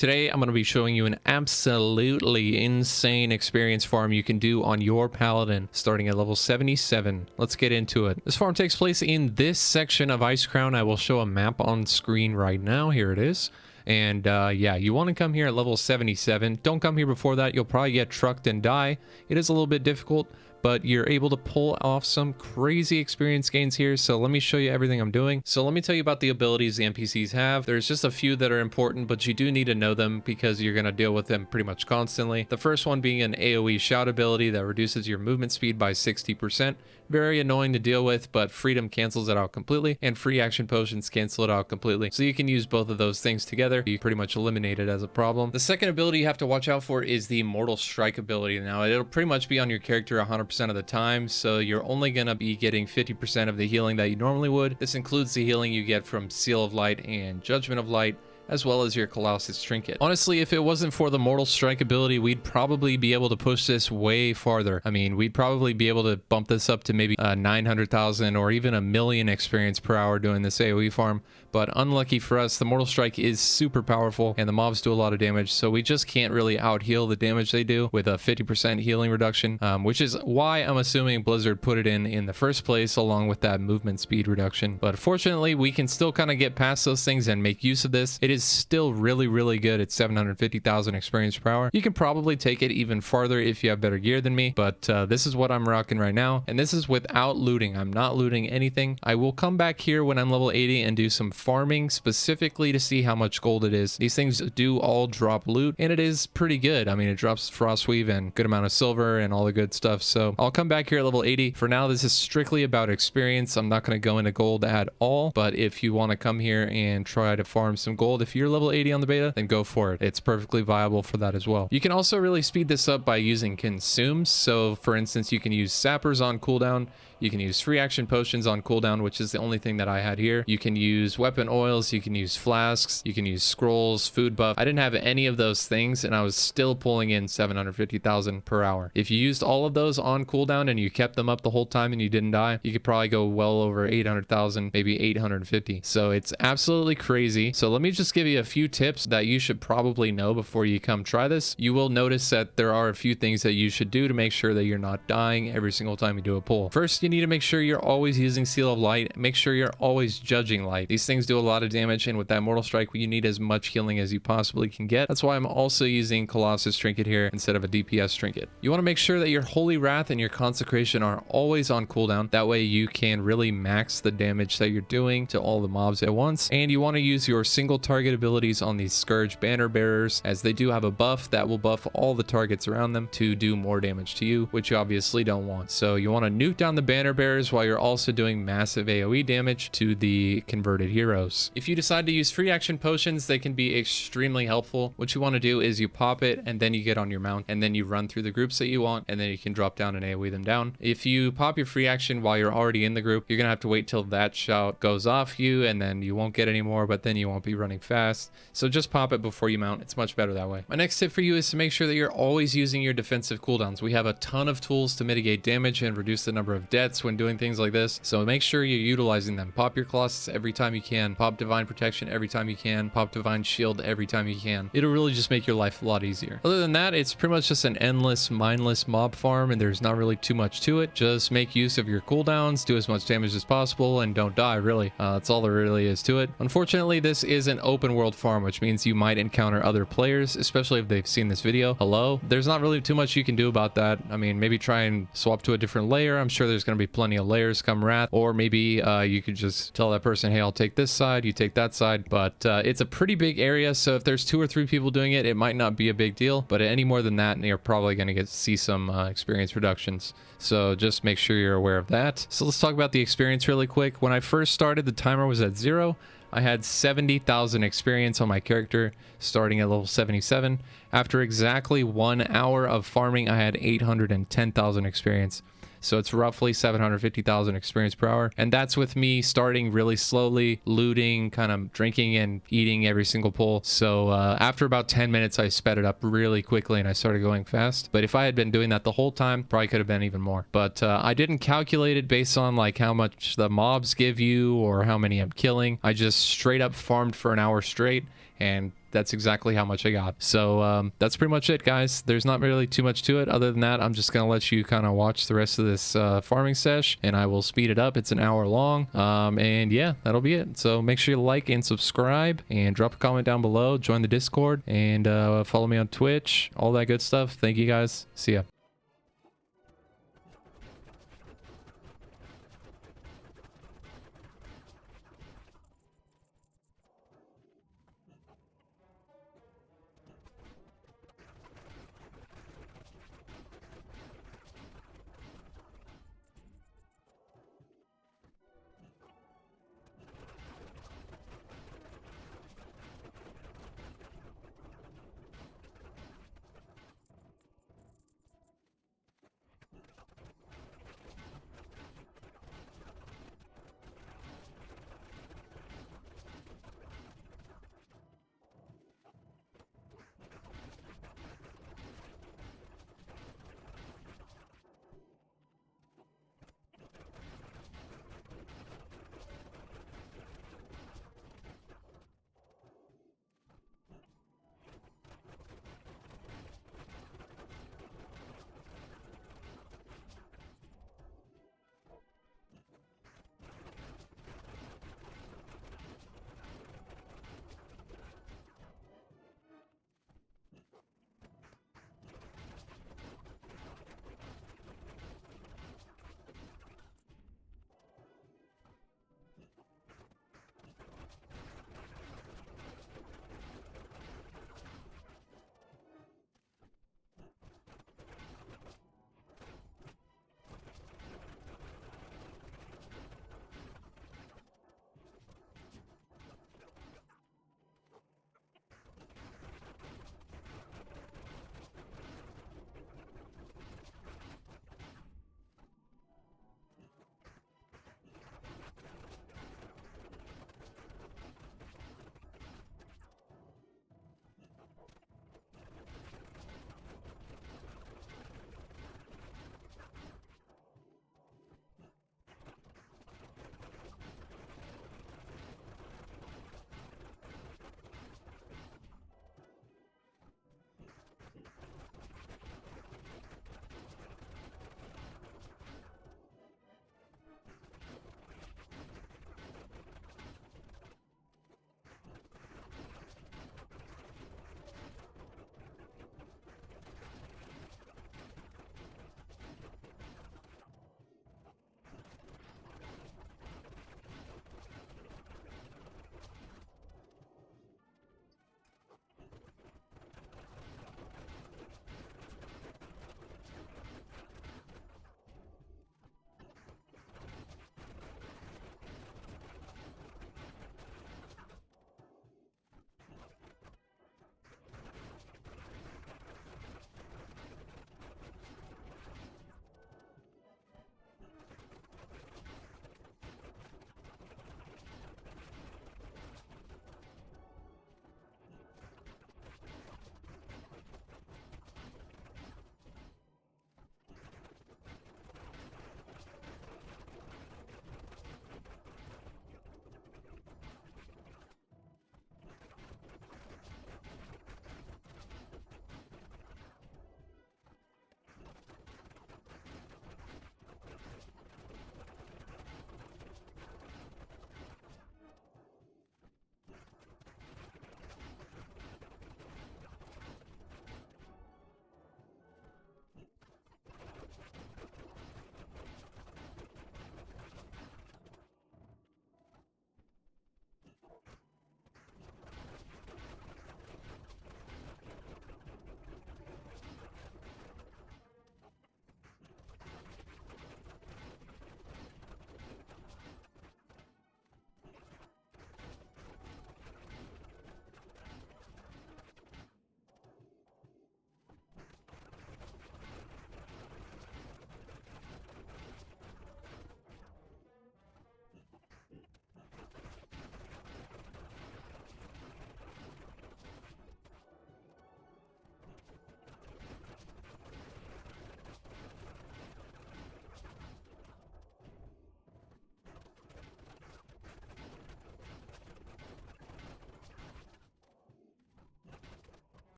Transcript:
Today, I'm going to be showing you an absolutely insane experience farm you can do on your Paladin, starting at level 77. Let's get into it. This farm takes place in this section of Icecrown. I will show a map on screen right now. Here it is. And yeah, you want to come here at level 77. Don't come here before that. You'll probably get trucked and die. It is a little bit difficult, but you're able to pull off some crazy experience gains here. So let me show you everything I'm doing. So let me tell you about the abilities the NPCs have. There's just a few that are important, but you do need to know them because you're going to deal with them pretty much constantly. The first one being an AoE shout ability that reduces your movement speed by 60%. Very annoying to deal with, but freedom cancels it out completely, and free action potions cancel it out completely. So you can use both of those things together. You pretty much eliminate it as a problem. The second ability you have to watch out for is the Mortal Strike ability. Now, it'll pretty much be on your character 100% of the time, so you're only going to be getting 50% of the healing that you normally would. This includes the healing you get from Seal of Light and Judgment of Light, as well as your Colossus Trinket. Honestly, if it wasn't for the Mortal Strike ability, we'd probably be able to push this way farther. I mean, we'd probably be able to bump this up to maybe 900,000 or even 1,000,000 experience per hour doing this AoE farm. But unlucky for us, the Mortal Strike is super powerful and the mobs do a lot of damage, so we just can't really out-heal the damage they do with a 50% healing reduction, which is why I'm assuming Blizzard put it in the first place, along with that movement speed reduction. But fortunately, we can still kind of get past those things and make use of this. It is still really good at 750,000 experience per hour. You can probably take it even farther if you have better gear than me, but this is what I'm rocking right now, and this is without looting. I'm not looting anything. I will come back here when I'm level 80 and do some farming specifically to see how much gold it is. These things do all drop loot, and it is pretty good. I mean, it drops Frostweave and good amount of silver and all the good stuff. So I'll come back here at level 80. For now, this is strictly about experience. I'm not going to go into gold at all, but if you want to come here and try to farm some gold, if you're level 80 on the beta, then go for it. It's perfectly viable for that as well. You can also really speed this up by using consumes. So for instance, you can use sappers on cooldown. You can use free action potions on cooldown, which is the only thing that I had here. You can use weapon oils, you can use flasks, you can use scrolls, food buff. I didn't have any of those things, and I was still pulling in 750,000 per hour. If you used all of those on cooldown and you kept them up the whole time and you didn't die, you could probably go well over 800,000, maybe 850. So it's absolutely crazy. So let me just give you a few tips that you should probably know before you come try this. You will notice that there are a few things that you should do to make sure that you're not dying every single time you do a pull. First, you need to make sure you're always using Seal of Light. Make sure you're always judging light. These things do a lot of damage, and with that Mortal Strike, you need as much healing as you possibly can get. That's why I'm also using Colossus Trinket here instead of a DPS Trinket. You want to make sure that your Holy Wrath and your Consecration are always on cooldown. That way you can really max the damage that you're doing to all the mobs at once. And you want to use your single target abilities on these Scourge Banner Bearers, as they do have a buff that will buff all the targets around them to do more damage to you, which you obviously don't want. So you want to nuke down the Banner Bearers while you're also doing massive AoE damage to the converted heroes. If you decide to use free action potions, they can be extremely helpful. What you want to do is you pop it and then you get on your mount and then you run through the groups that you want, and then you can drop down and AoE them down. If you pop your free action while you're already in the group, you're gonna have to wait till that shout goes off you, and then you won't get any more, but then you won't be running fast. So just pop it before you mount. It's much better that way. My next tip for you is to make sure that you're always using your defensive cooldowns. We have a ton of tools to mitigate damage and reduce the number of deaths when doing things like this, so make sure you're utilizing them. Pop your Colossus every time you can, pop Divine Protection every time you can, pop Divine Shield every time you can. It'll really just make your life a lot easier. Other than that, it's pretty much just an endless, mindless mob farm, and there's not really too much to it. Just make use of your cooldowns, do as much damage as possible, and don't die, really. That's all there really is to it. Unfortunately, this is an open world farm, which means you might encounter other players, especially if they've seen this video. Hello? There's not really too much you can do about that. I mean, maybe try and swap to a different layer. I'm sure there's going to be plenty of layers come Wrath, or maybe you could just tell that person, hey, I'll take this side, you take that side. But it's a pretty big area, so if there's 2 or 3 people doing it, it might not be a big deal, but any more than that, you're probably going to see some experience reductions. So just make sure you're aware of that. So let's talk about the experience really quick. When I first started, the timer was at 0. I had 70,000 experience on my character starting at level 77. After exactly 1 hour of farming, I had 810,000 experience. So it's roughly 750,000 experience per hour. And that's with me starting really slowly, looting, kind of drinking and eating every single pull. So after about 10 minutes, I sped it up really quickly and I started going fast. But if I had been doing that the whole time, probably could have been even more. But I didn't calculate it based on like how much the mobs give you or how many I'm killing. I just straight up farmed for an hour straight and that's exactly how much I got. So that's pretty much it, guys. There's not really too much to it. Other than that, I'm just gonna let you kind of watch the rest of this farming sesh, and I will speed it up. It's an hour long, and yeah, that'll be it. So make sure you like and subscribe, and drop a comment down below, join the Discord, and follow me on Twitch, all that good stuff. Thank you guys. See ya.